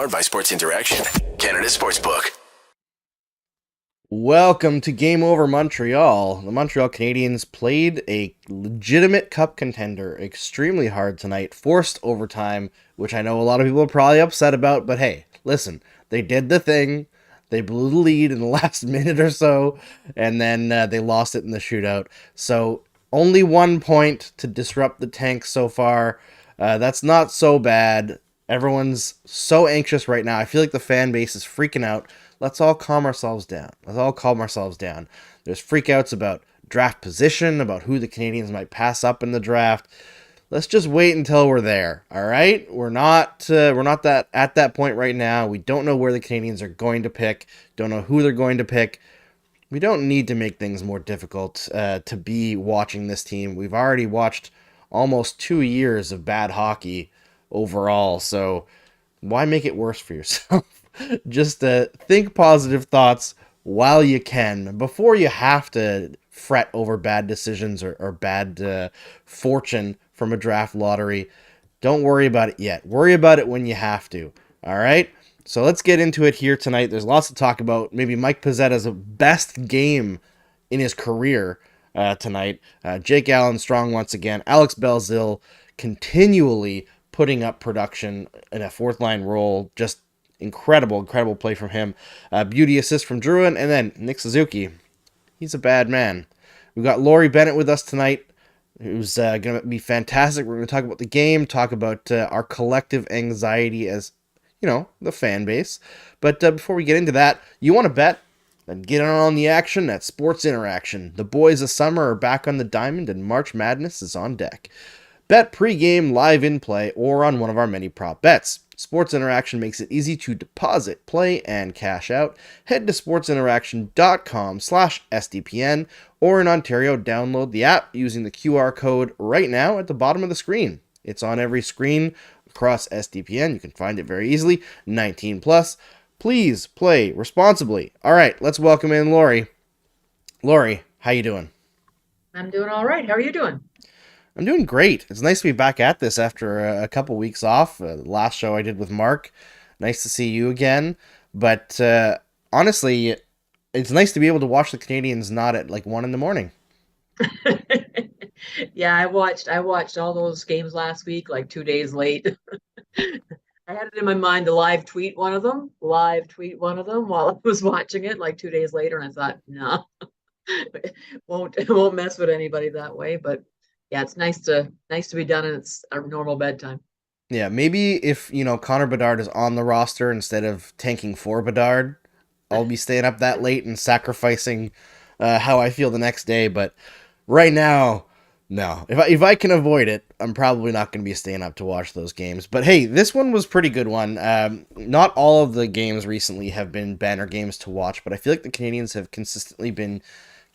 Powered by Sports Interaction, Canada Sportsbook. Welcome to Game Over Montreal. The Montreal Canadiens played a legitimate cup contender extremely hard tonight, forced overtime, which I know a lot of people are probably upset about, but hey, listen, they did the thing. They blew the lead in the last minute or so, and then they lost it in the shootout. So only 1 point to disrupt the tank so far. That's not so bad. Everyone's so anxious right now. I feel like the fan base is freaking out. Let's all calm ourselves down. There's freakouts about draft position, about who the Canadiens might pass up in the draft. Let's just wait until we're there. All right, we're not that at that point right now. We don't know where the Canadiens are going to pick. Don't know who they're going to pick. We don't need to make things more difficult to be watching this team. We've already watched almost 2 years of bad hockey overall, so why make it worse for yourself? Just think positive thoughts while you can, before you have to fret over bad decisions or bad fortune from a draft lottery. Don't worry about it yet. Worry about it when you have to. All right? So let's get into it here tonight. There's lots to talk about. Maybe Mike Pizzetta's best game in his career tonight. Jake Allen strong once again. Alex Belzil continually putting up production in a fourth line role. Just incredible play from him. Beauty assist from Drouin, and then Nick Suzuki. He's a bad man. We've got Lori Bennett with us tonight, who's going to be fantastic. We're going to talk about the game, talk about our collective anxiety as, the fan base. But before we get into that, you want to bet? Then get on the action at Sports Interaction. The boys of summer are back on the diamond, and March Madness is on deck. Bet pregame, live in play, or on one of our many prop bets. Sports Interaction makes it easy to deposit, play, and cash out. Head to sportsinteraction.com/SDPN, or in Ontario, download the app using the QR code right now at the bottom of the screen. It's on every screen across SDPN. You can find it very easily. 19 plus. Please play responsibly. All right, let's welcome in Lori. Lori, how you doing? I'm doing all right. How are you doing? I'm doing great. It's nice to be back at this after a couple weeks off. The last show I did with Mark. Nice to see you again. But honestly, it's nice to be able to watch the Canadiens not at like 1 a.m. Yeah, I watched all those games last week, like 2 days late. I had it in my mind to live tweet one of them while I was watching it like 2 days later, and I thought, no, won't mess with anybody that way. But yeah, it's nice to be done, and it's a normal bedtime. Yeah, maybe if, Connor Bedard is on the roster instead of tanking for Bedard, I'll be staying up that late and sacrificing how I feel the next day. But right now, no. If I can avoid it, I'm probably not going to be staying up to watch those games. But hey, this one was a pretty good one. Not all of the games recently have been banner games to watch, but I feel like the Canadiens have consistently been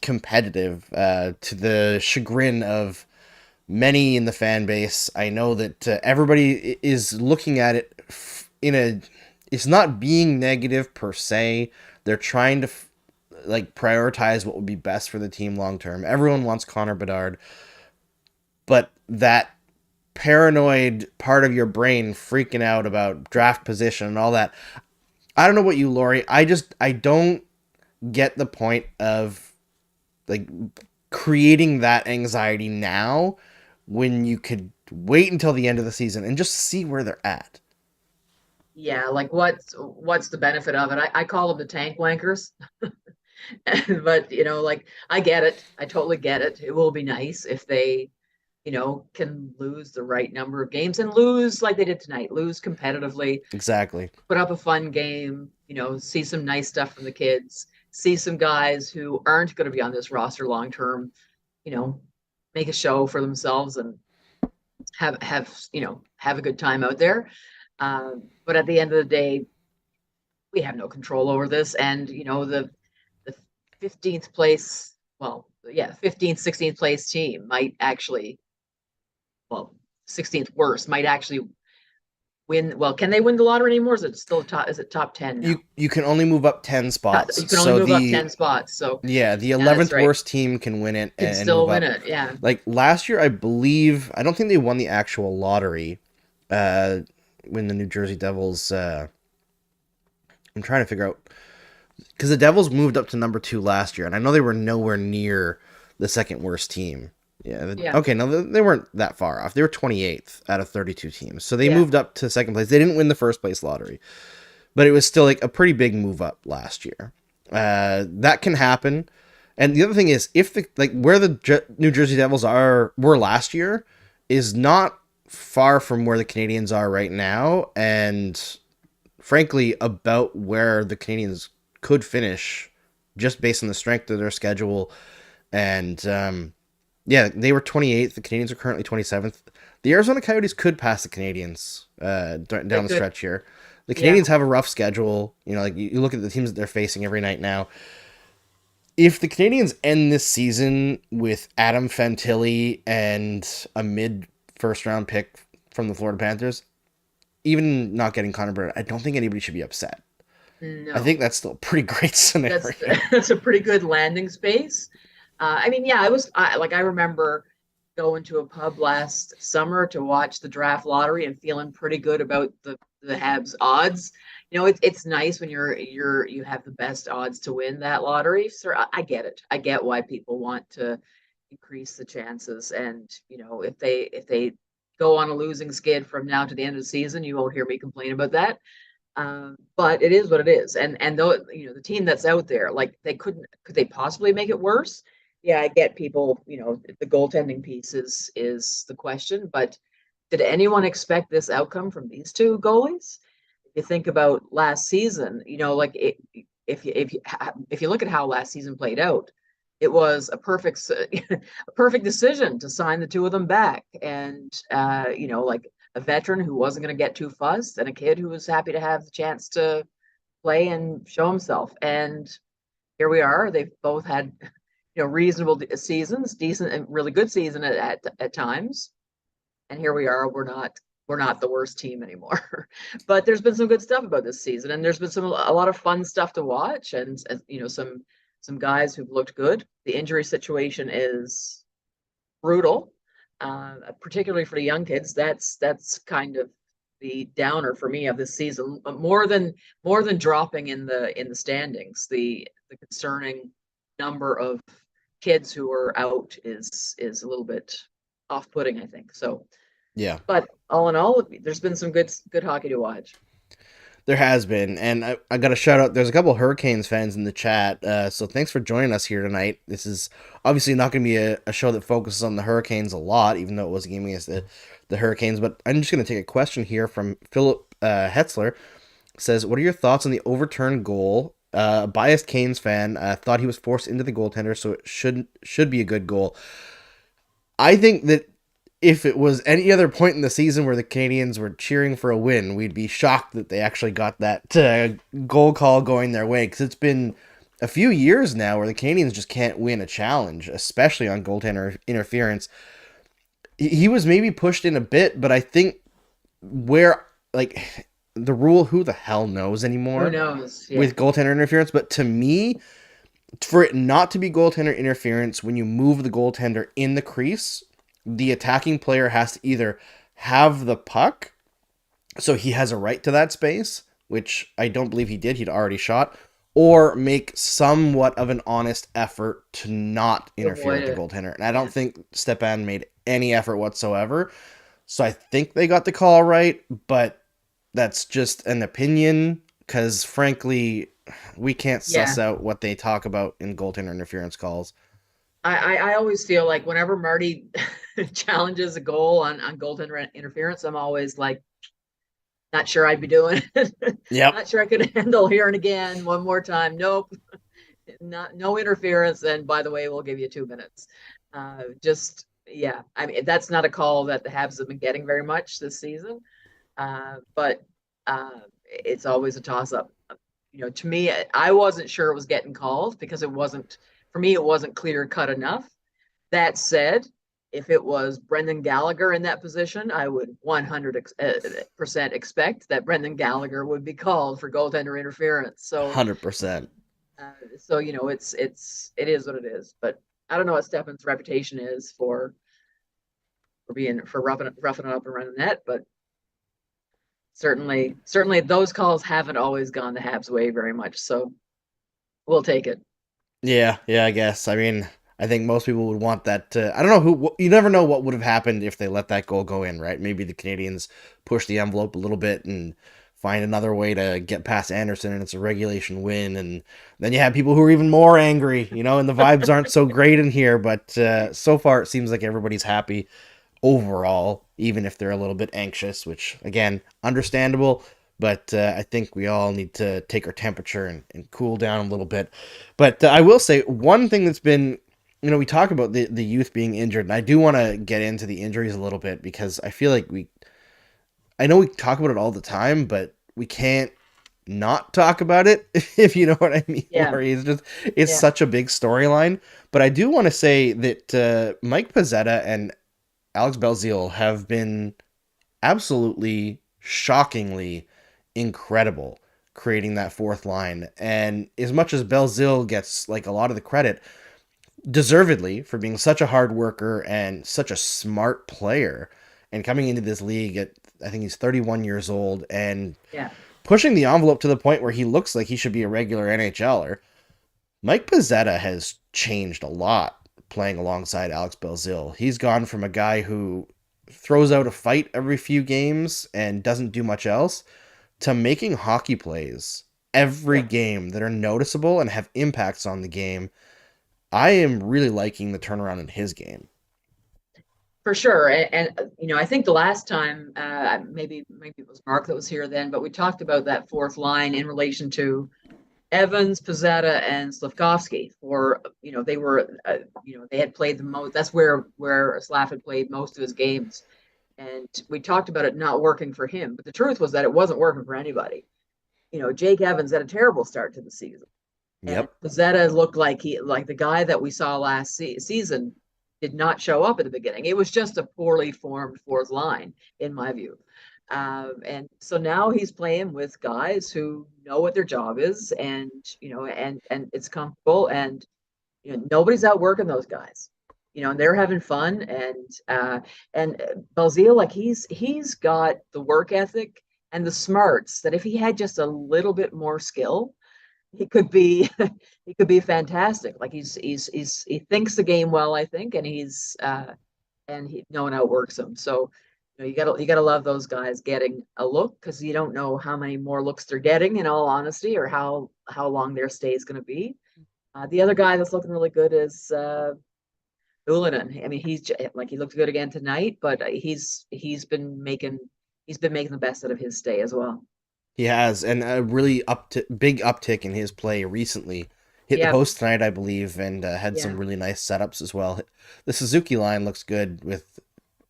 competitive to the chagrin of many in the fan base. I know that everybody is looking at it it's not being negative per se. They're trying to prioritize what would be best for the team long term. Everyone wants Connor Bedard, but that paranoid part of your brain freaking out about draft position and all that. I don't know about you, Lori. I don't get the point of creating that anxiety now when you could wait until the end of the season and just see where they're at. Yeah, like what's the benefit of it? I call them the tank wankers. But I get it. I totally get it. It will be nice if they, can lose the right number of games and lose like they did tonight, lose competitively, Exactly. put up a fun game, see some nice stuff from the kids, see some guys who aren't going to be on this roster long term, make a show for themselves and have a good time out there. But at the end of the day, we have no control over this, and the 15th place, 15th, 16th place team might actually, 16th worst might actually win. Well, can they win the lottery anymore? Is it still top? Is it top 10 now? You can only move up 10 spots. You can only move up 10 spots. So yeah, the 11th worst team can win it. Can still win it. Yeah. Like last year, I don't think they won the actual lottery when the New Jersey Devils I'm trying to figure out because the Devils moved up to number 2 last year, and I know they were nowhere near the second worst team. Yeah. Yeah, Okay. No, they weren't that far off. They were 28th out of 32 teams, so they yeah, moved up to second place. They didn't win the first place lottery, but it was still like a pretty big move up last year. That can happen. And the other thing is, if the like where the New Jersey Devils were last year is not far from where the Canadiens are right now, and frankly, about where the Canadiens could finish, just based on the strength of their schedule. And yeah, they were 28th. The Canadiens are currently 27th. The Arizona Coyotes could pass the Canadiens they down the could. stretch here. The Yeah, Canadiens have a rough schedule. You know, like you look at the teams that they're facing every night now. If the Canadiens end this season with Adam Fantilli and a mid first round pick from the Florida Panthers, even not getting Connor Bedard, I don't think anybody should be upset. I no, think that's still a pretty great that's scenario. that's a pretty good landing space. I mean, yeah, I remember going to a pub last summer to watch the draft lottery and feeling pretty good about the Habs odds. You know, it's nice when you have the best odds to win that lottery. So I get it. I get why people want to increase the chances. And you know, if they go on a losing skid from now to the end of the season, you won't hear me complain about that. But it is what it is. And though you know the team that's out there, like could they possibly make it worse? Yeah, I get people, you know, the goaltending piece is the question, but did anyone expect this outcome from these two goalies? If you think about last season, you know, like if you look at how last season played out, it was a a perfect decision to sign the two of them back, and you know, like a veteran who wasn't going to get too fussed, and a kid who was happy to have the chance to play and show himself. And here we are. They've both had, you know, reasonable seasons, decent and really good season at times. And here we are. We're not the worst team anymore. But there's been some good stuff about this season, and there's been a lot of fun stuff to watch, and you know, some guys who've looked good. The injury situation is brutal, particularly for the young kids. That's kind of the downer for me of this season. More than dropping in the standings, the concerning number of kids who are out is a little bit off-putting, I think. So, Yeah, but all in all, there's been some good hockey to watch. there has been. And I got to shout out, there's a couple Hurricanes fans in the chat. So thanks for joining us here tonight. This is obviously not going to be a show that focuses on the Hurricanes a lot, even though it was a game against the Hurricanes. But I'm just going to take a question here from Philip Hetzler. Says, what are your thoughts on the overturned goal? A biased Canes fan thought he was forced into the goaltender, so it should be a good goal. I think that if it was any other point in the season where the Canadians were cheering for a win, we'd be shocked that they actually got that goal call going their way, because it's been a few years now where the Canadians just can't win a challenge, especially on goaltender interference. He was maybe pushed in a bit, but I think where, like, the rule, who the hell knows Who anymore knows? Yeah, with goaltender interference. But to me, for it not to be goaltender interference when you move the goaltender in the crease, the attacking player has to either have the puck, so he has a right to that space, which I don't believe he did, he'd already shot, or make somewhat of an honest effort to not interfere avoid with the it. goaltender. And I don't Yeah, think Stepan made any effort whatsoever. So I think they got the call right, but that's just an opinion, because frankly, we can't yeah. suss out what they talk about in goaltender interference calls. I always feel like whenever Marty challenges a goal on goaltender interference, I'm always like, not sure I'd be doing it. Yep. Not sure I could handle hearing again one more time. Nope, no interference. And by the way, we'll give you 2 minutes. Just yeah, I mean that's not a call that the Habs have been getting very much this season. But it's always a toss up. You know, to me, I wasn't sure it was getting called because it wasn't for me. It wasn't clear cut enough. That said, if it was Brendan Gallagher in that position, I would 100% expect that Brendan Gallagher would be called for goaltender interference. So, 100%. so you know, it is what it is. But I don't know what Stefan's reputation is for roughing it up and running net, but certainly those calls haven't always gone the Habs' way very much. So we'll take it. Yeah, I guess. I mean, I think most people would want that to, I don't know you never know what would have happened if they let that goal go in, right? Maybe the Canadians push the envelope a little bit and find another way to get past Anderson and it's a regulation win. And then you have people who are even more angry, and the vibes aren't so great in here. But so far, it seems like everybody's happy overall, even if they're a little bit anxious, which, again, understandable. But I think we all need to take our temperature and cool down a little bit. But I will say one thing that's been, we talk about the youth being injured, and I do want to get into the injuries a little bit because I feel like I know we talk about it all the time, but we can't not talk about it, if you know what I mean. Yeah. Lori. It's such a big storyline. But I do want to say that Mike Pezzetta and Alex Belzile have been absolutely shockingly incredible creating that fourth line. And as much as Belzile gets like a lot of the credit, deservedly, for being such a hard worker and such a smart player and coming into this league at, I think he's 31 years old and pushing the envelope to the point where he looks like he should be a regular NHLer. Mike Pezzetta has changed a lot playing alongside Alex Belzile. He's gone from a guy who throws out a fight every few games and doesn't do much else to making hockey plays every game that are noticeable and have impacts on the game. I am really liking the turnaround in his game. For sure. And I think the last time, maybe it was Mark that was here then, but we talked about that fourth line in relation to Evans, Pezzetta, and Slafkovsky. They were, they had played the most. That's where Slav had played most of his games. And we talked about it not working for him. But the truth was that it wasn't working for anybody. Jake Evans had a terrible start to the season. Yep. And Pezzetta looked like the guy that we saw last season did not show up at the beginning. It was just a poorly formed fourth line, in my view. And so now he's playing with guys who know what their job is, and and it's comfortable, and nobody's outworking those guys. And they're having fun, and Belzile, like he's got the work ethic and the smarts that if he had just a little bit more skill, he could be fantastic. Like he thinks the game well, I think, and no one outworks him. So you gotta love those guys getting a look, because you don't know how many more looks they're getting, in all honesty, or how long their stay is going to be. The other guy that's looking really good is Ullinen. I mean, he looked good again tonight, but he's been making the best out of his stay as well. He has, and a really big uptick in his play recently. Hit the post tonight, I believe, and had some really nice setups as well. The Suzuki line looks good with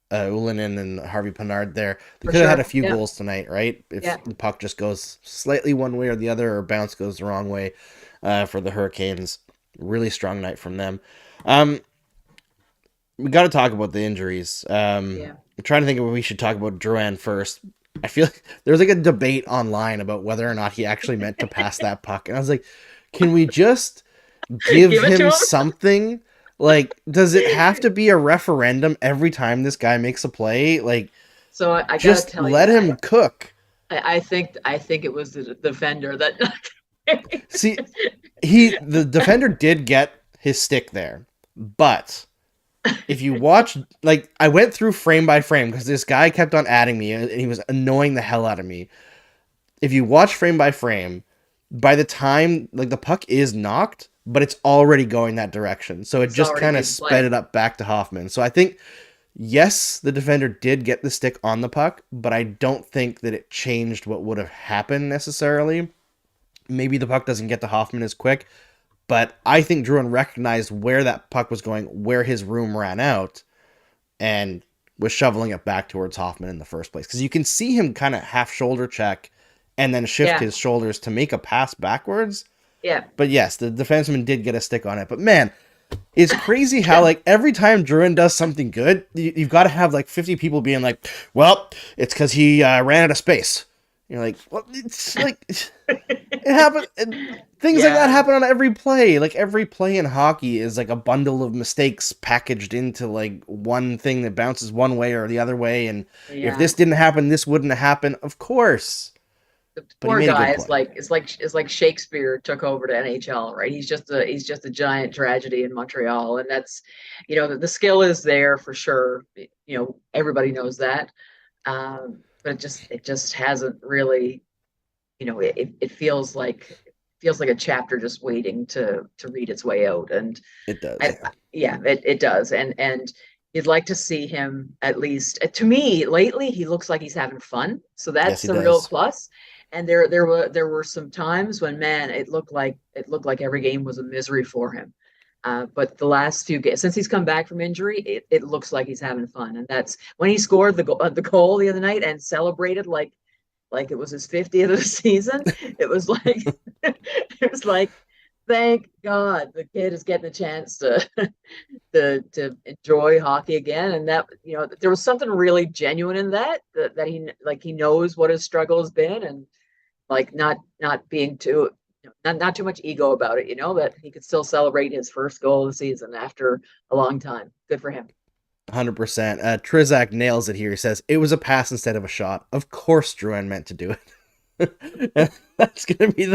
Ullinen and Harvey Pinard there. They could have had a few goals tonight, right? If the puck just goes slightly one way or the other, or bounce goes the wrong way for the Hurricanes. Really strong night from them. We got to talk about the injuries. I'm trying to think of what we should talk about Drouin first. I feel like there was like a debate online about whether or not he actually meant to pass that puck. And I was like, can we just give him something? Like, does it have to be a referendum every time this guy makes a play? Like, so I just gotta tell let him cook. I think it was the defender that. See, the defender did get his stick there, but if you watch, like, I went through frame by frame because this guy kept on adding me and he was annoying the hell out of me. If you watch frame by frame, by the time, like, the puck is knocked, but it's already going that direction. So it just kind of sped it up back to Hoffman. So I think, yes, the defender did get the stick on the puck, but I don't think that it changed what would have happened necessarily. Maybe the puck doesn't get to Hoffman as quick, but I think Drouin recognized where that puck was going, where his room ran out, and was shoveling it back towards Hoffman in the first place. Because you can see him kind of half shoulder check and then shift his shoulders to make a pass backwards. Yeah. But yes, the defenseman did get a stick on it. But man, it's crazy how like every time Drouin does something good, you've got to have like 50 people being like, well, it's because he ran out of space. You're like, well, it's like it happened. Things like that Yeah, happen on every play. Like every play in hockey is like a bundle of mistakes packaged into like one thing that bounces one way or the other way. And if yeah. this didn't happen, this wouldn't have happened. Of course, The but he poor made a guy good is point. like Shakespeare took over to NHL, right? He's just a giant tragedy in Montreal, and that's, the skill is there for sure. Everybody knows that, but it just hasn't really, it feels like a chapter just waiting to read its way out, and It does, I, yeah. yeah, it does, and you'd like to see him at least. To me, lately, he looks like he's having fun, so Yes, that's he a real does. plus. And there were some times when, man, it looked like every game was a misery for him. But the last few games, since he's come back from injury, it looks like he's having fun, and that's when he scored the goal the other night and celebrated like it was his 50th of the season. It was like it was like, thank God the kid is getting a chance to enjoy hockey again. And that, there was something really genuine in that he knows what his struggle has been, and like not being too, not too much ego about it, that he could still celebrate his first goal of the season after a long time. Good for him. 100%. Trizak nails it here. He says, it was a pass instead of a shot. Of course, Drouin meant to do it. That's going to be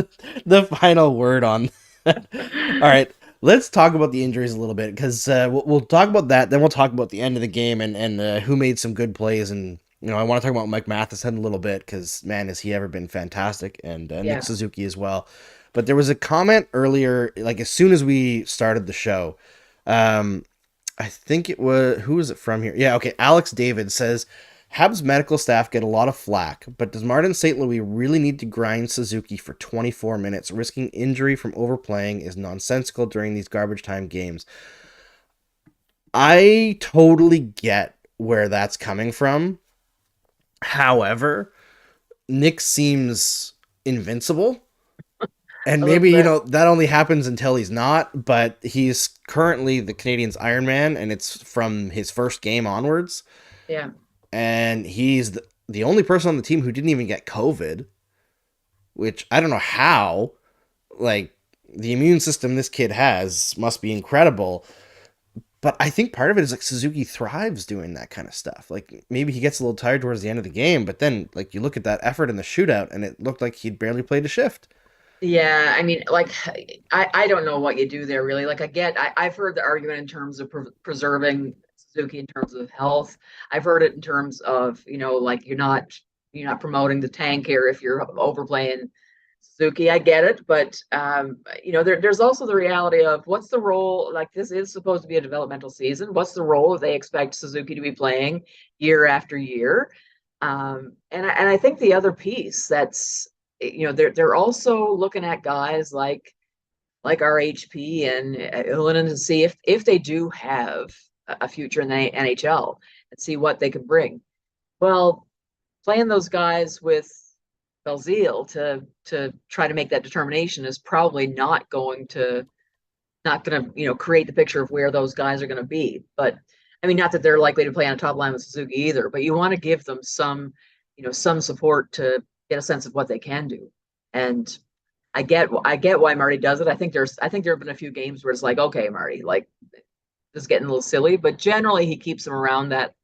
the final word on that. All right. Let's talk about the injuries a little bit because we'll talk about that. Then we'll talk about the end of the game and who made some good plays. And, I want to talk about Mike Matheson a little bit because, man, has he ever been fantastic. And Nick Yeah. Suzuki as well. But there was a comment earlier, like as soon as we started the show, um, I think it was, who was it from here? Yeah, okay. Alex David says, Habs medical staff get a lot of flack, but does Martin St. Louis really need to grind Suzuki for 24 minutes? Risking injury from overplaying is nonsensical during these garbage time games. I totally get where that's coming from. However, Nick seems invincible. And A little maybe, bit. that only happens until he's not, but he's currently the Canadiens Iron Man, and it's from his first game onwards. Yeah. And he's the only person on the team who didn't even get COVID, which I don't know how. Like, the immune system this kid has must be incredible. But I think part of it is like Suzuki thrives doing that kind of stuff. Like, maybe he gets a little tired towards the end of the game, but then, like, you look at that effort in the shootout, and it looked like he'd barely played a shift. Yeah, I mean, like, I don't know what you do there really. Like, I've heard the argument in terms of preserving Suzuki in terms of health. I've heard it in terms of, like, you're not promoting the tank here if you're overplaying Suzuki. I get it, but there's also the reality of what's the role. Like, this is supposed to be a developmental season. What's the role that they expect Suzuki to be playing year after year? And I think the other piece that's, they're also looking at guys like RHP and Ylönen to see if they do have a future in the NHL, and see what they can bring. Well, playing those guys with Belzile to try to make that determination is probably not going to create the picture of where those guys are going to be. But I mean, not that they're likely to play on a top line with Suzuki either, but you want to give them some support to get a sense of what they can do. And I get why Marty does it. I think there have been a few games where it's like, okay, Marty, like, this is getting a little silly, but generally he keeps them around that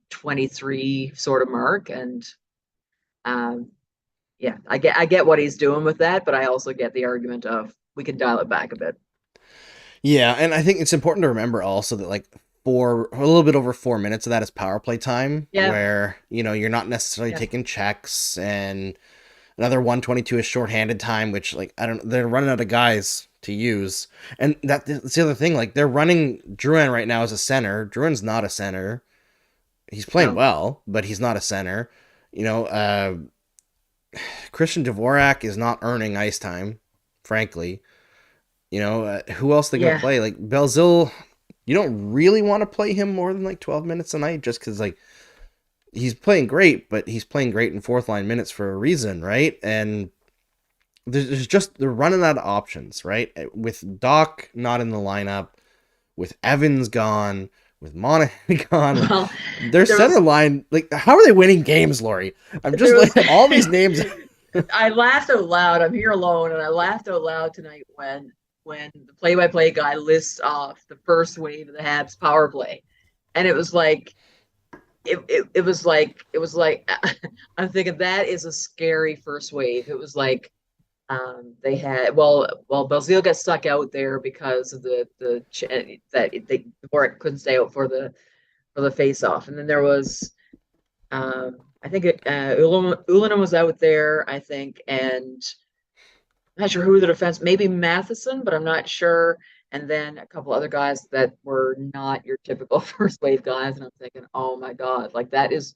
23 sort of mark. And um, yeah, I get what he's doing with that, but I also get the argument of we can dial it back a bit. Yeah, and I think it's important to remember also that like for a little bit over 4 minutes of that is power play time, Yeah, where you're not necessarily yeah, taking checks, and another 122 is shorthanded time, which like I don't, they're running out of guys to use, and that's the other thing. Like they're running Drouin right now as a center. Drouin's not a center. He's playing no, well, but he's not a center. You know, Christian Dvorak is not earning ice time, frankly. Who else they gonna yeah, play? Like Belzil, you don't really want to play him more than like 12 minutes a night, just because like he's playing great, but he's playing great in fourth line minutes for a reason, right? And there's just they're running out of options, right? With Doc not in the lineup, with Evans gone, with Monahan gone. Like, Well, their there center was line, like, how are they winning games, Lori? I'm just there like, was all these names. I laughed out loud. I'm here alone, and I laughed out loud tonight when the play-by-play guy lists off the first wave of the Habs power play, and it was like it was like I'm thinking that is a scary first wave. It was like they had Belzile got stuck out there because of that they Boric couldn't stay out for the face off, and then there was I think Ullinen was out there, I think, and I'm not sure who the defense, maybe Matheson, but I'm not sure. And then a couple other guys that were not your typical first wave guys, and I'm thinking, oh my God, like that is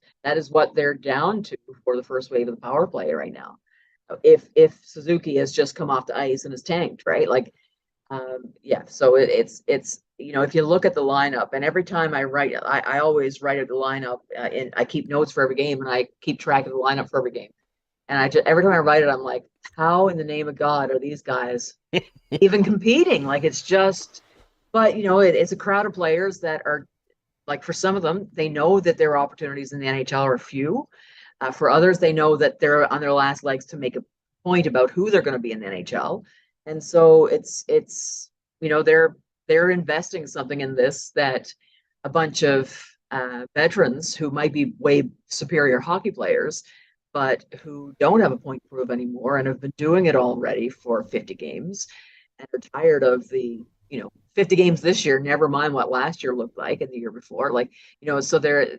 what they're down to for the first wave of the power play right now. If Suzuki has just come off the ice and is tanked, right? Like yeah, so it's if you look at the lineup, and every time I always write out the lineup, and I keep notes for every game, and I keep track of the lineup for every game. And I just every time I write it, I'm like, how in the name of God are these guys even competing? Like it's just, but it's a crowd of players that are like for some of them, they know that their opportunities in the NHL are few. For others, they know that they're on their last legs to make a point about who they're going to be in the NHL, and so they're investing something in this that a bunch of veterans who might be way superior hockey players, but who don't have a point to prove anymore and have been doing it already for 50 games and are tired of the 50 games this year, never mind what last year looked like and the year before. Like, so they're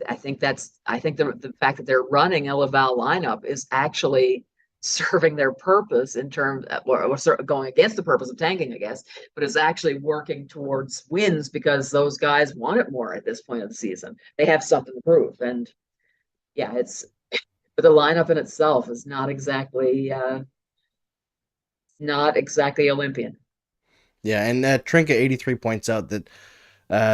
I think the fact that they're running a Laval lineup is actually serving their purpose in terms or going against the purpose of tanking, I guess, but it's actually working towards wins because those guys want it more at this point of the season. They have something to prove. And yeah, but the lineup in itself is not exactly Olympian. Yeah, and Trinket 83 points out that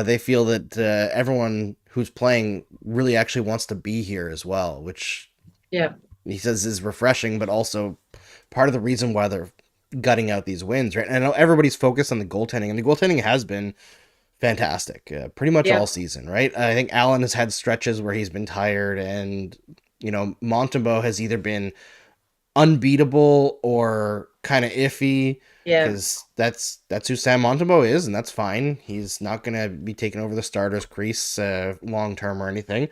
they feel that everyone who's playing really actually wants to be here as well, which Yeah. he says is refreshing, but also part of the reason why they're gutting out these wins, right? And I know everybody's focused on the goaltending, and the goaltending has been fantastic pretty much Yeah. all season, right? I think Allen has had stretches where he's been tired, and Montembeault has either been unbeatable or kind of iffy Yeah. because that's who Sam Montembeault is, and that's fine. He's not gonna be taking over the starter's crease long term or anything,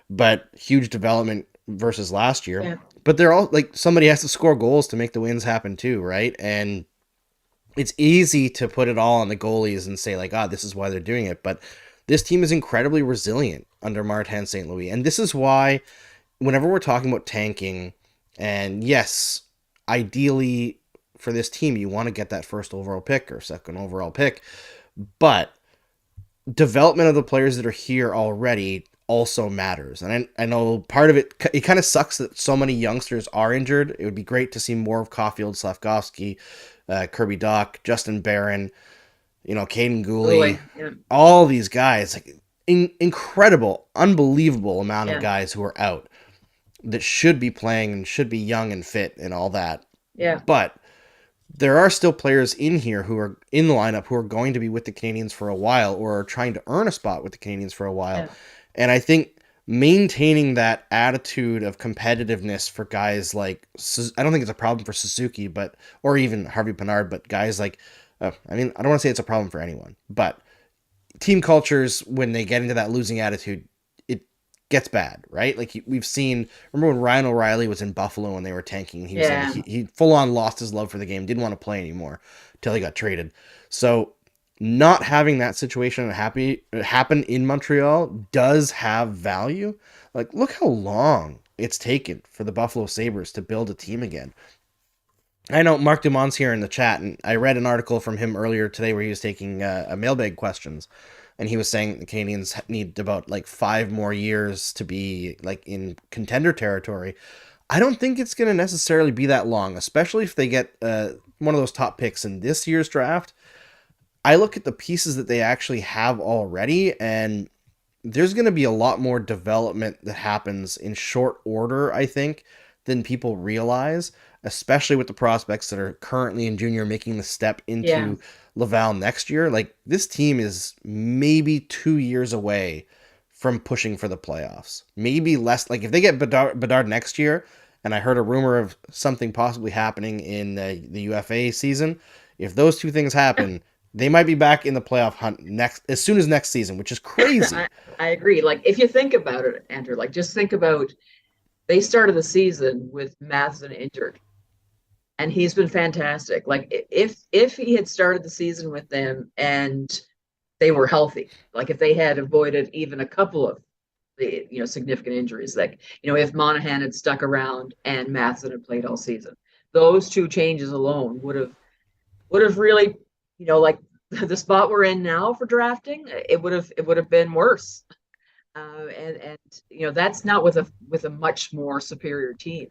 but huge development versus last year. Yeah. But they're all like somebody has to score goals to make the wins happen too, right? And it's easy to put it all on the goalies and say like, this is why they're doing it. But this team is incredibly resilient under Martin St. Louis, and this is why whenever we're talking about tanking, and yes, ideally for this team, you want to get that first overall pick or second overall pick, but development of the players that are here already also matters. And I know part of it kind of sucks that so many youngsters are injured. It would be great to see more of Caulfield, Slavkovsky, Kirby Doc, Justin Barron, Caden Gooley, Yeah. all these guys, like incredible, unbelievable amount of Yeah. guys who are out that should be playing and should be young and fit and all that. Yeah. But there are still players in here who are in the lineup who are going to be with the Canadiens for a while or are trying to earn a spot with the Canadiens for a while. Yeah. And I think maintaining that attitude of competitiveness for guys like, I don't think it's a problem for Suzuki, or even Harvey Pinard, but guys like, I don't want to say it's a problem for anyone, but team cultures, when they get into that losing attitude, it gets bad, right? Like we've seen, remember when Ryan O'Reilly was in Buffalo and they were tanking, he was like, he full on lost his love for the game, didn't want to play anymore until he got traded. So not having that situation happen in Montreal does have value. Like, look how long it's taken for the Buffalo Sabres to build a team again. I know Mark Dumont's here in the chat, and I read an article from him earlier today where he was taking a mailbag questions, and he was saying the Canadiens need about like 5 more years to be like in contender territory. I don't think it's going to necessarily be that long, especially if they get one of those top picks in this year's draft. I look at the pieces that they actually have already, and there's going to be a lot more development that happens in short order, I think, than people realize. especially with the prospects that are currently in junior making the step Yeah. into Laval next year. Like, this team is maybe 2 years away from pushing for the playoffs. Maybe less. Like, if they get Bedard next year, and I heard a rumor of something possibly happening in the UFA season, if those two things happen, they might be back in the playoff hunt next as soon as next season, which is crazy. I agree. Like if you think about it, Andrew, like just think about they started the season with Matheson injured, and he's been fantastic. Like if he had started the season with them and they were healthy, like if they had avoided even a couple of the significant injuries, like if Monahan had stuck around and Matheson had played all season, those two changes alone would have really, like the spot we're in now for drafting, it would have been worse. And that's not with a much more superior team.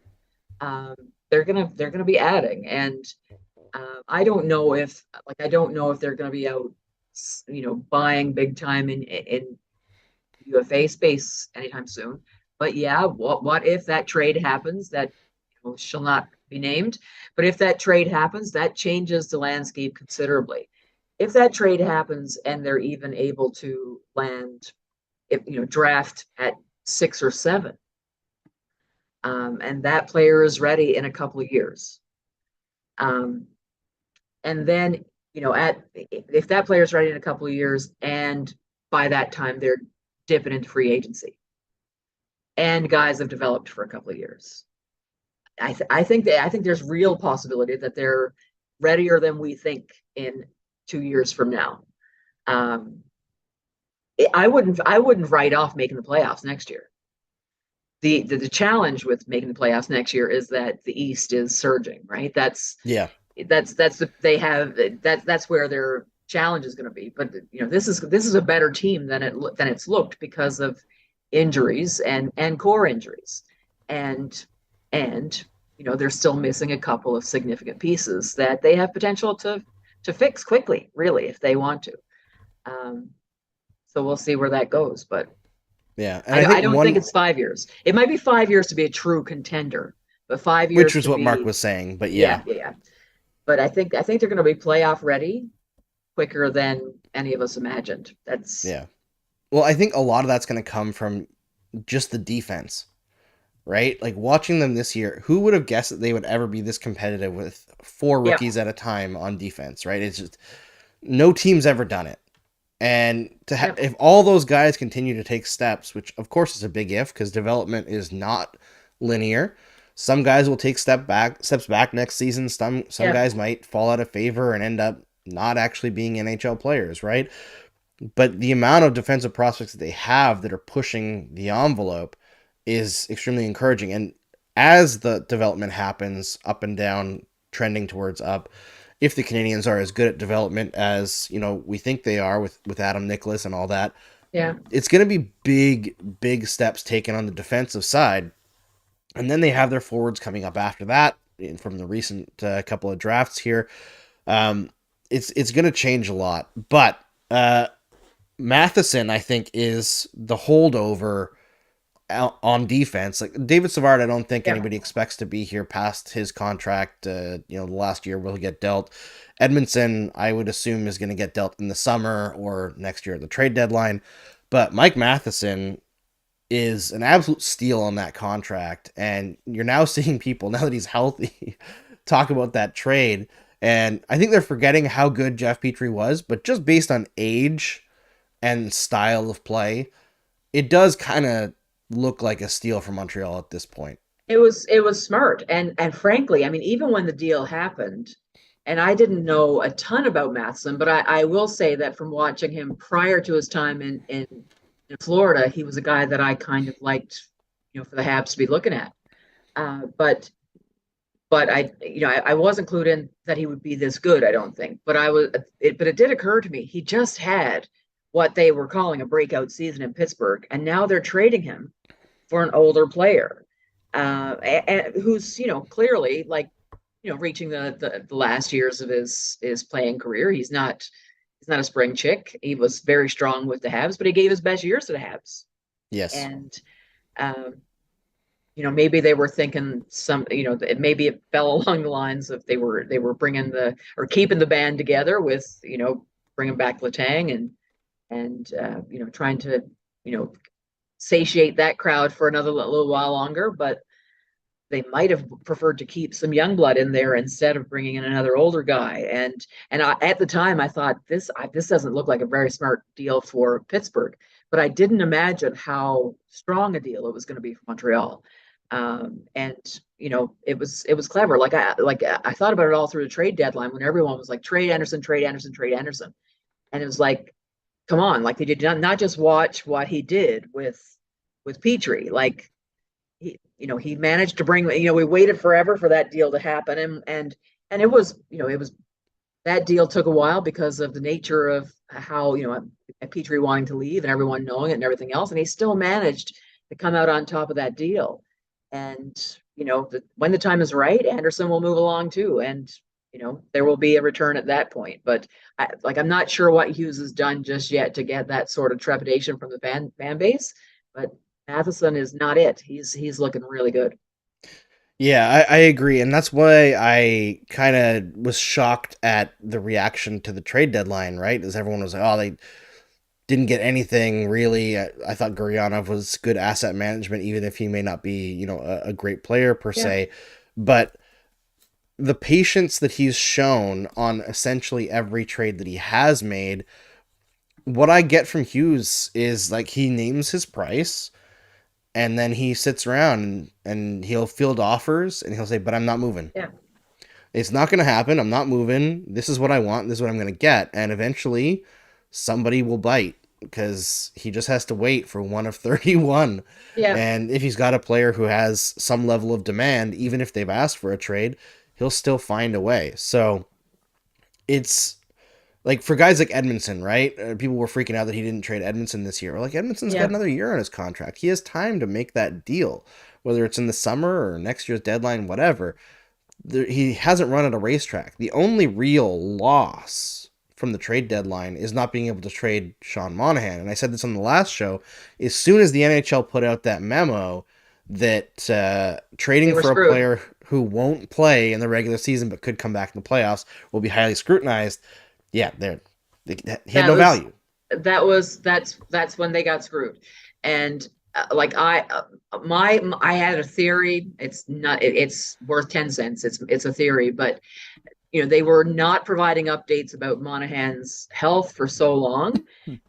Um, they're gonna be adding, and I don't know if they're gonna be out, buying big time in UFA space anytime soon. But yeah, what if that trade happens that shall not be named? But if that trade happens, that changes the landscape considerably. If that trade happens and they're even able to land, if draft at 6 or 7, and that player is ready in a couple of years, um, and then at if that player is ready in a couple of years, and by that time they're dipping into free agency, and guys have developed for a couple of years, I think there's real possibility that they're readier than we think in 2 years from now. Um, I wouldn't write off making the playoffs next year. The challenge with making the playoffs next year is that the East is surging, right? That's Yeah. that's that's the, they have that's where their challenge is going to be. But this is a better team than it's looked because of injuries and core injuries, and and they're still missing a couple of significant pieces that they have potential to fix quickly, really, if they want to. Um, so we'll see where that goes, but Yeah. And I, I I think don't think one, it's 5 years. It might be 5 years to be a true contender, but five which years was to what Mark be, was saying, but yeah, yeah. yeah, yeah. But I think they're going to be playoff ready quicker than any of us imagined. That's Yeah. Well, I think a lot of that's going to come from just the defense, right? Like, watching them this year, who would have guessed that they would ever be this competitive with four yeah, rookies at a time on defense, right? It's just no team's ever done it. And yeah, if all those guys continue to take steps, which of course is a big if because development is not linear. Some guys will take steps back next season. Some yeah, guys might fall out of favor and end up not actually being NHL players, right? But the amount of defensive prospects that they have that are pushing the envelope is extremely encouraging. And as the development happens up and down, trending towards up, if the Canadians are as good at development as we think they are with Adam Nicholas and all that, yeah, it's going to be big steps taken on the defensive side. And then they have their forwards coming up after that from the recent couple of drafts here. Um, it's going to change a lot, but Matheson, I think, is the holdover on defense. Like, David Savard, I don't think yeah, anybody expects to be here past his contract. The last year will get dealt. Edmondson, I would assume, is going to get dealt in the summer or next year at the trade deadline. But Mike Matheson is an absolute steal on that contract, and you're now seeing people, now that he's healthy, talk about that trade. And I think they're forgetting how good Jeff Petrie was, but just based on age and style of play, it does kind of look like a steal for Montreal at this point. it was smart, and frankly, I mean, even when the deal happened, and I didn't know a ton about Matheson, but I will say that from watching him prior to his time in Florida, he was a guy that I kind of liked, for the Habs to be looking at. But I wasn't clued in that he would be this good, I don't think. But it did occur to me he just had what they were calling a breakout season in Pittsburgh, and now they're trading him for an older player, and who's clearly, like, reaching the last years of his playing career. He's not a spring chick. He was very strong with the Habs, but he gave his best years to the Habs, Yes. and um, maybe they were thinking maybe it fell along the lines of they were bringing or keeping the band together with, bringing back Letang and trying to, you know, satiate that crowd for another little while longer, but they might have preferred to keep some young blood in there instead of bringing in another older guy. At the time, I thought this doesn't look like a very smart deal for Pittsburgh, but I didn't imagine how strong a deal it was going to be for Montreal. And it was clever. I thought about it all through the trade deadline when everyone was like, trade Anderson, trade Anderson, trade Anderson, and it was like, come on, like they did not just watch what he did with Petrie, like he managed to bring, we waited forever for that deal to happen. And it was that deal took a while because of the nature of how, Petrie wanting to leave and everyone knowing it and everything else. And he still managed to come out on top of that deal. And, when the time is right, Anderson will move along too. And, there will be a return at that point. But I'm not sure what Hughes has done just yet to get that sort of trepidation from the fan base, but Matheson is not it. He's looking really good. Yeah, I agree. And that's why I kind of was shocked at the reaction to the trade deadline, right? As everyone was like, oh, they didn't get anything really. I thought Guryanov was good asset management, even if he may not be, a great player per se. But the patience that he's shown on essentially every trade that he has made, what I get from Hughes is like he names his price and then he sits around and he'll field offers and he'll say, but I'm not moving. Yeah. It's not going to happen. I'm not moving. This is what I want. This is what I'm going to get. And eventually somebody will bite because he just has to wait for one of 31. Yeah. And if he's got a player who has some level of demand, even if they've asked for a trade, he'll still find a way. So it's like for guys like Edmondson, right? People were freaking out that he didn't trade Edmondson this year. Like Edmondson's got another year on his contract. He has time to make that deal, whether it's in the summer or next year's deadline, whatever. He hasn't run at a racetrack. The only real loss from the trade deadline is not being able to trade Sean Monahan. And I said this on the last show. As soon as the NHL put out that memo that trading for screwed. A player who won't play in the regular season but could come back in the playoffs will be highly scrutinized. Yeah, he had no value. That's when they got screwed. And I had a theory. It's worth 10 cents. It's a theory, but they were not providing updates about Monahan's health for so long.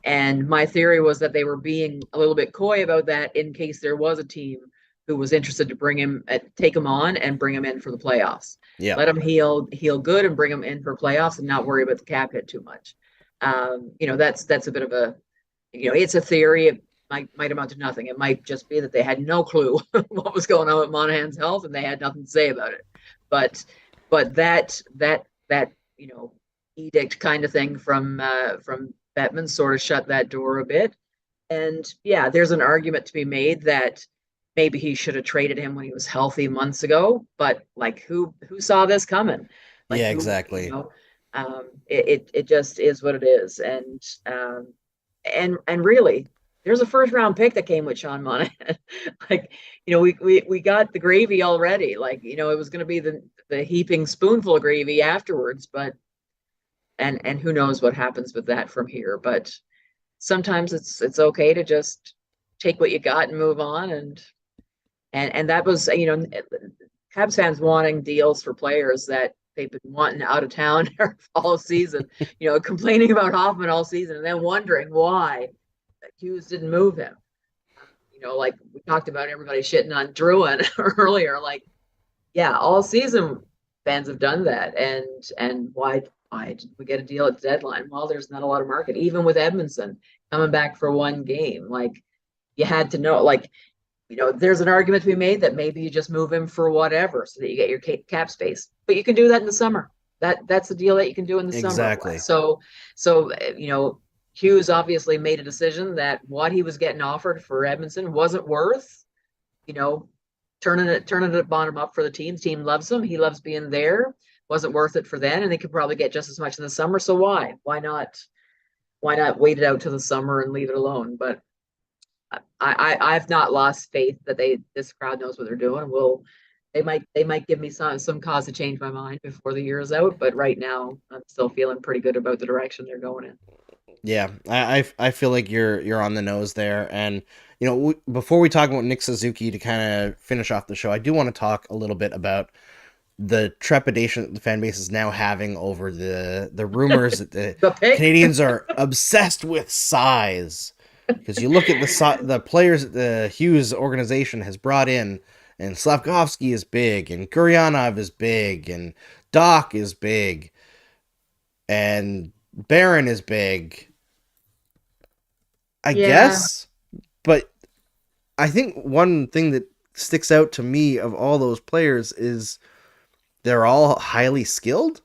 And my theory was that they were being a little bit coy about that in case there was a team who was interested to take him on and bring him in for the playoffs. Yeah. Let him heal good and bring him in for playoffs and not worry about the cap hit too much. That's a bit of a, it's a theory. It might amount to nothing. It might just be that they had no clue what was going on with Monahan's health and they had nothing to say about it. But that edict kind of thing from Bettman sort of shut that door a bit. And yeah, there's an argument to be made that maybe he should have traded him when he was healthy months ago, but like who saw this coming? Like, yeah, exactly. It just is what it is. And really, there's a first round pick that came with Sean Monahan. We got the gravy already. It was going to be the heaping spoonful of gravy afterwards, but and who knows what happens with that from here. But sometimes it's okay to just take what you got and move on. And that was, Habs fans wanting deals for players that they've been wanting out of town all season, complaining about Hoffman all season and then wondering why Hughes didn't move him. Like we talked about everybody shitting on Drouin earlier, all season fans have done that. And why did we get a deal at the deadline? Well, there's not a lot of market, even with Edmondson coming back for one game. You had to know, there's an argument to be made that maybe you just move him for whatever so that you get your cap space. But you can do that in the summer. That's the deal that you can do in the summer. Exactly. So Hughes obviously made a decision that what he was getting offered for Edmondson wasn't worth, turning it bottom up for the team. The team loves him. He loves being there. Wasn't worth it for them, and they could probably get just as much in the summer. So why not wait it out to the summer and leave it alone? But I've not lost faith that this crowd knows what they're doing. They might give me some cause to change my mind before the year is out, but right now I'm still feeling pretty good about the direction they're going in. Yeah, I feel like you're on the nose there, and before we talk about Nick Suzuki to kind of finish off the show, I do want to talk a little bit about the trepidation that the fan base is now having over the rumors that the The pick. Canadians are obsessed with size. Because you look at the players that the Hughes organization has brought in, and Slavkovsky is big, and Guryanov is big, and Doc is big, and Barron is big. I Yeah, guess, but I think one thing that sticks out to me of all those players is they're all highly skilled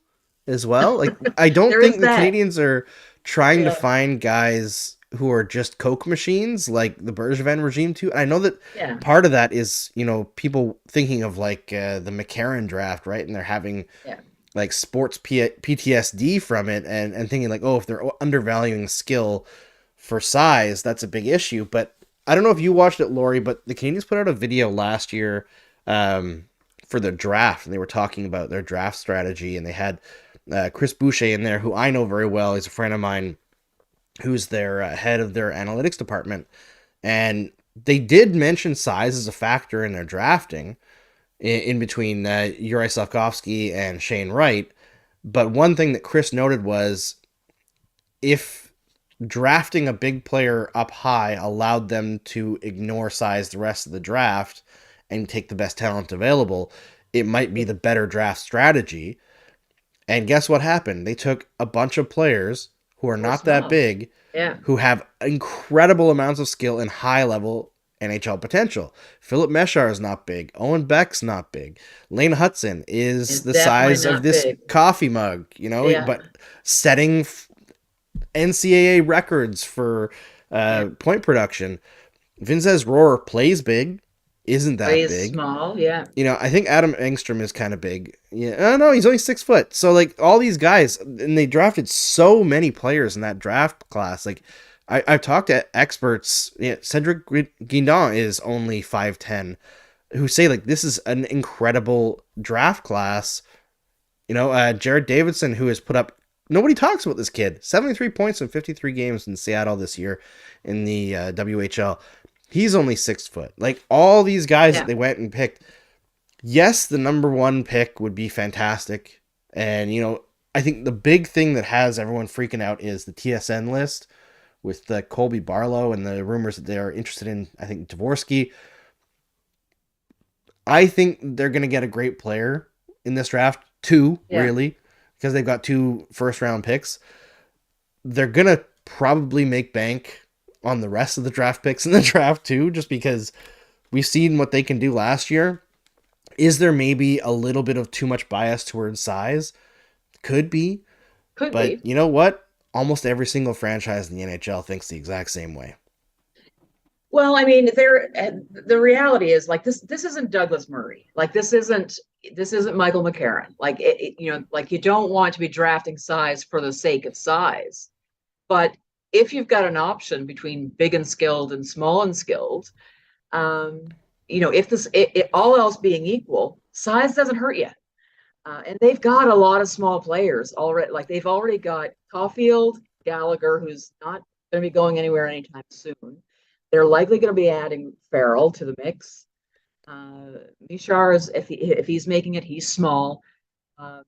as well. Like, I don't there is think the that. Canadians are trying to Yeah, find guys who are just coke machines like the Bergevin regime too. And I know that yeah, part of that is, people thinking of like the McCarron draft, right? And they're having yeah. like sports PTSD from it, and thinking like, oh, if they're undervaluing skill for size, that's a big issue. But I don't know if you watched it, Lori, but the Canadians put out a video last year for the draft, and they were talking about their draft strategy, and they had Chris Boucher in there, who I know very well. He's a friend of mine who's their head of their analytics department. And they did mention size as a factor in their drafting in between Yuri Slavkovsky and Shane Wright. But one thing that Chris noted was if drafting a big player up high allowed them to ignore size the rest of the draft and take the best talent available, it might be the better draft strategy. And guess what happened? They took a bunch of players who are Or not that small. big, Yeah. who have incredible amounts of skill and high level NHL potential. Philip Meshar is not big. Owen Beck's not big. Lane Hudson is It's the definitely size of not this big. coffee mug, Yeah, but setting NCAA records for yeah. point production. Vinces Rohr plays big, isn't that Plays big. small. Yeah, I think Adam Engstrom is kind of big. Yeah, oh no, he's only 6 foot. So like all these guys, and they drafted so many players in that draft class. Like I've talked to experts. Yeah, Cedric Guindon is only 5'10", who say like this is an incredible draft class. Jared Davidson, who has put up. Nobody talks about this kid. 73 points in 53 games in Seattle this year in the WHL. He's only 6 foot. Like all these guys that yeah. they went and picked. Yes, the number one pick would be fantastic. And, I think the big thing that has everyone freaking out is the TSN list with the Colby Barlow and the rumors that they're interested in, I think, Dvorsky. I think they're going to get a great player in this draft. Two, Yeah. really, because they've got 2 first-round picks. They're going to probably make bank on the rest of the draft picks in the draft, too, just because we've seen what they can do last year. Is there maybe a little bit of too much bias towards size? Could be. Could But be. you know what? Almost every single franchise in the NHL thinks the exact same way. Well, I mean, the reality is like this isn't Douglas Murray. Like this isn't Michael McCarron. Like like you don't want to be drafting size for the sake of size. But if you've got an option between big and skilled and small and skilled, um, if all else being equal, size doesn't hurt you. And they've got a lot of small players already. Like they've already got Caulfield, Gallagher, who's not going to be going anywhere anytime soon. They're likely going to be adding Farrell to the mix. Mishar is if he's making it, he's small. Um,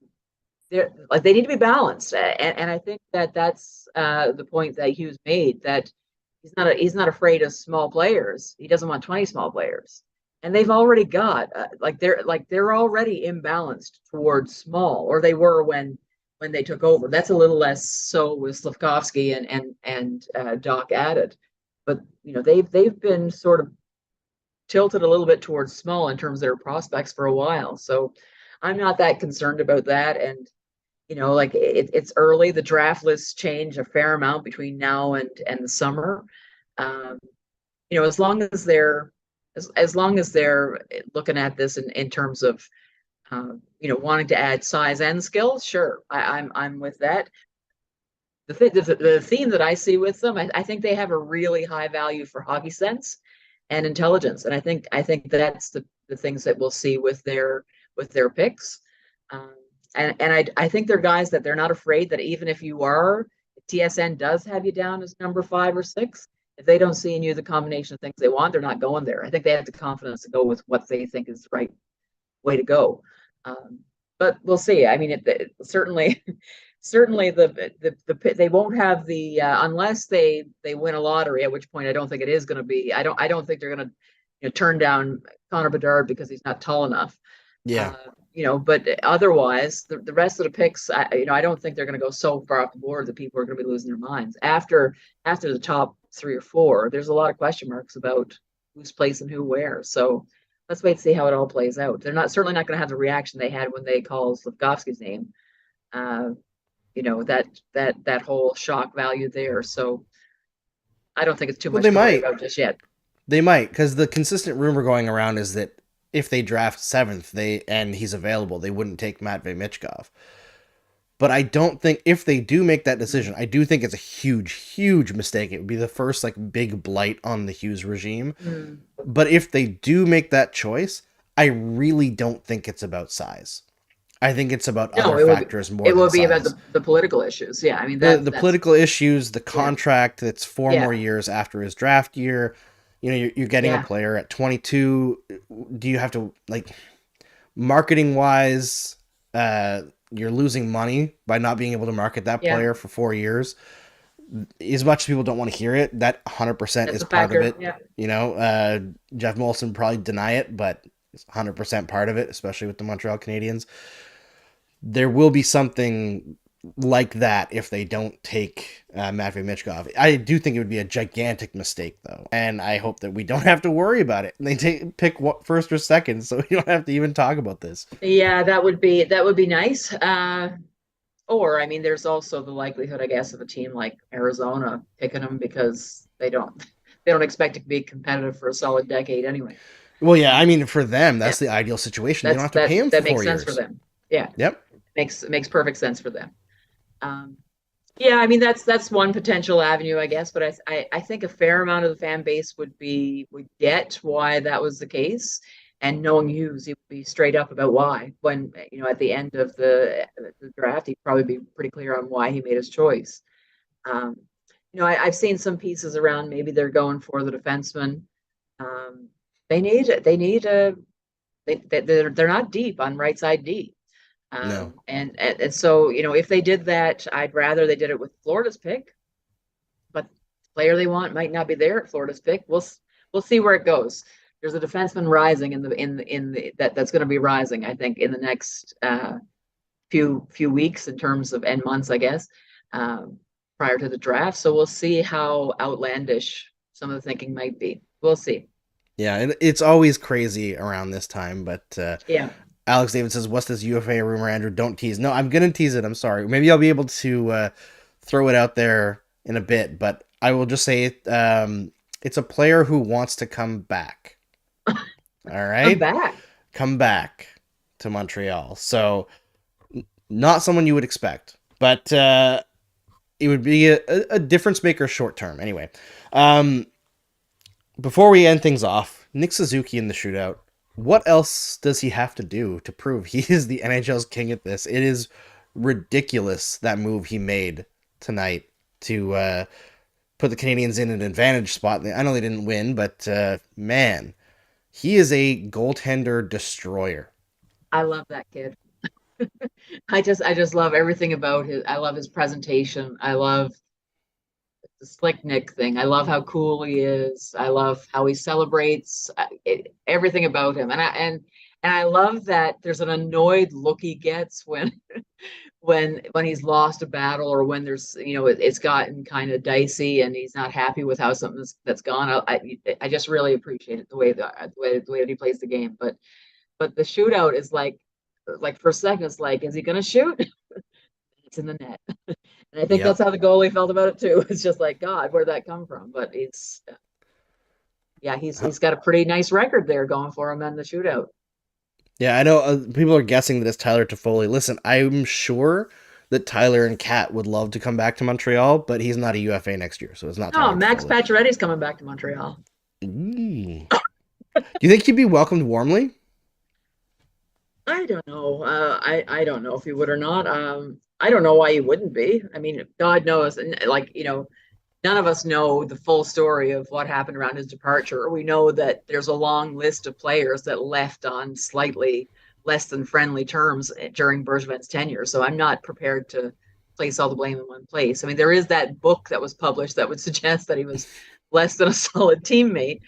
they need to be balanced, and I think that's the point that Hughes made that he's not afraid of small players. He doesn't want 20 small players, and they've already got they're already imbalanced towards small, or they were when they took over. That's a little less so with Slavkovsky and Doc added, but they've been sort of tilted a little bit towards small in terms of their prospects for a while. So I'm not that concerned about that, and like it's early. The draft lists change a fair amount between now and the summer. Um, as long as they're looking at this in terms of wanting to add size and skill, sure, I'm with that. the theme that I see with them, I think they have a really high value for hockey sense and intelligence, and I think that's the things that we'll see with their picks. Um, and I think they're guys that they're not afraid that even if you are TSN does have you down as number 5 or 6, if they don't see in you the combination of things they want, they're not going there. I think they have the confidence to go with what they think is the right way to go. Um, but we'll see. I mean, certainly, certainly they won't have the unless they win a lottery. At which point, I don't think it is going to be. I don't think they're going to turn down Connor Bedard because he's not tall enough. Yeah. Uh, but otherwise, the rest of the picks, I don't think they're going to go so far off the board that people are going to be losing their minds after the top 3 or 4. There's a lot of question marks about who's placing who where. So let's wait and see how it all plays out. They're certainly not going to have the reaction they had when they called Slafkovsky's name. Uh, that whole shock value there. So I don't think it's too Well, much to worry about just yet. They might, because the consistent rumor going around is that if they draft 7th, and he's available, they wouldn't take Matvei Michkov. But I don't think, if they do make that decision, I do think it's a huge, huge mistake. It would be the first big blight on the Hughes regime. Mm. But if they do make that choice, I really don't think it's about size. I think it's about other factors more. It will be size. about the political issues. Yeah, I mean the political issues, the contract that's 4 Yeah. more years after his draft year. You're getting a player at 22. Do you have to, marketing wise, you're losing money by not being able to market that player for 4 years. As much as people don't want to hear it, that 100% is part of it. Yeah. Jeff Molson probably deny it, but it's 100% part of it, especially with the Montreal Canadiens. There will be something like that if they don't take Matvei Michkov. I do think it would be a gigantic mistake, though, and I hope that we don't have to worry about it. They pick first or second, so we don't have to even talk about this. Yeah, that would be nice. Or I mean, there's also the likelihood, I guess, of a team like Arizona picking them because they don't expect it to be competitive for a solid decade anyway. Well, yeah, I mean, for them, that's the ideal situation. They don't have to pay him for 4 years. That makes sense for them. Yeah. Yep. Makes perfect sense for them. Yeah, I mean that's one potential avenue, I guess, but I think a fair amount of the fan base would get why that was the case, and knowing Hughes, he would be straight up about why. When at the end of the draft, he'd probably be pretty clear on why he made his choice. I've seen some pieces around maybe they're going for the defenseman. They're not deep on right side D. No. And so, if they did that, I'd rather they did it with Florida's pick, but the player they want might not be there at Florida's pick. We'll see where it goes. There's a defenseman rising that's going to be rising, I think, in the next few weeks in terms of and months, I guess, prior to the draft. So we'll see how outlandish some of the thinking might be. We'll see. Yeah, and it's always crazy around this time, but yeah. Alex David says, what's this UFA rumor, Andrew? Don't tease. No, I'm going to tease it. I'm sorry. Maybe I'll be able to throw it out there in a bit, but I will just say it's a player who wants to come back. All right? Come back to Montreal. So, not someone you would expect, but it would be a difference maker short term. Anyway, before we end things off, Nick Suzuki in the shootout. What else does he have to do to prove he is the NHL's king at this? It is ridiculous, that move he made tonight to put the Canadiens in an advantage spot. I know they didn't win, but man, he is a goaltender destroyer. I love that kid. I just love everything about I love his presentation. I love the slick Nick thing. I love how cool he is. I love how he celebrates everything about him. And I love that there's an annoyed look he gets when when he's lost a battle, or when there's it's gotten kind of dicey and he's not happy with how something that's gone. I just really appreciate it, the way that he plays the game. But the shootout is like for a second, it's like, is he going to shoot? It's in the net. And I think that's how the goalie felt about it too. It's just like, God, where'd that come from? But he's got a pretty nice record there going for him in the shootout. Yeah, I know people are guessing that it's Tyler Toffoli. Listen, I'm sure that Tyler and Kat would love to come back to Montreal, but he's not a UFA next year, so it's not. No, Tyler Max Toffoli. Pacioretty's coming back to Montreal. Do you think he'd be welcomed warmly? I don't know. I don't know if he would or not. I don't know why he wouldn't be. I mean, God knows, and like none of us know the full story of what happened around his departure. We know that there's a long list of players that left on slightly less than friendly terms during Bergevin's tenure. So I'm not prepared to place all the blame in one place. I mean, there is that book that was published that would suggest that he was less than a solid teammate,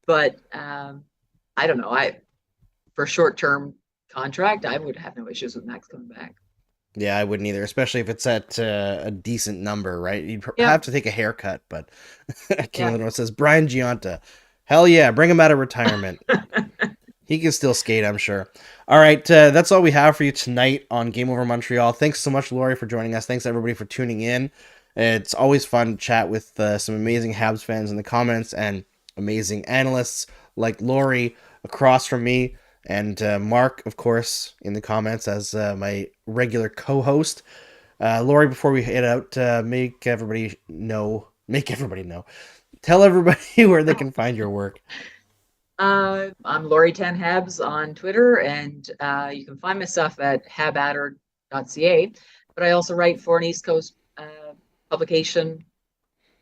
but I don't know. For short-term contract, I would have no issues with Max coming back. Yeah, I wouldn't either, especially if it's at a decent number, right? You'd Yeah. have to take a haircut, but King Yeah. Illinois says, Brian Giunta. Hell yeah, bring him out of retirement. He can still skate, I'm sure. All right, that's all we have for you tonight on Game Over Montreal. Thanks so much, Lori, for joining us. Thanks, everybody, for tuning in. It's always fun to chat with some amazing Habs fans in the comments and amazing analysts like Lori across from me. And Mark, of course, in the comments as my regular co-host. Lori, before we head out, make everybody know. Tell everybody where they can find your work. I'm Lori 10 Habs on Twitter, and you can find my stuff at habadder.ca. But I also write for an East Coast publication,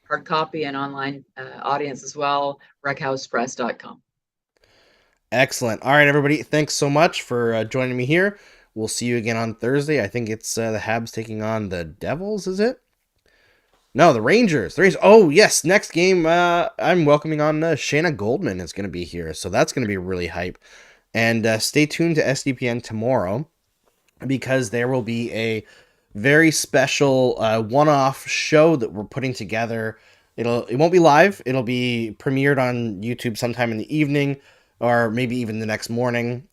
hard copy and online audience as well, wreckhousepress.com. Excellent. All right, everybody. Thanks so much for joining me here. We'll see you again on Thursday. I think it's the Habs taking on the Devils, is it? No, the Rangers. Oh, yes. Next game, I'm welcoming on Shayna Goldman is going to be here. So that's going to be really hype. And stay tuned to SDPN tomorrow because there will be a very special one-off show that we're putting together. It won't be live. It'll be premiered on YouTube sometime in the evening, or maybe even the next morning,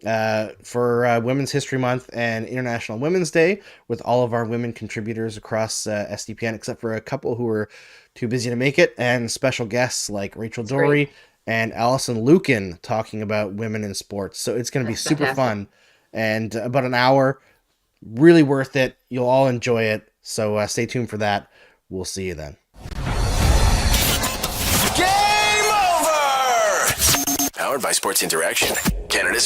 for Women's History Month and International Women's Day, with all of our women contributors across SDPN, except for a couple who were too busy to make it, and special guests like Rachel Dory and Allison Lukin talking about women in sports. So it's going to be super fun, and about an hour, really worth it. You'll all enjoy it. So stay tuned for that. We'll see you then. Powered by Sports Interaction, Canada's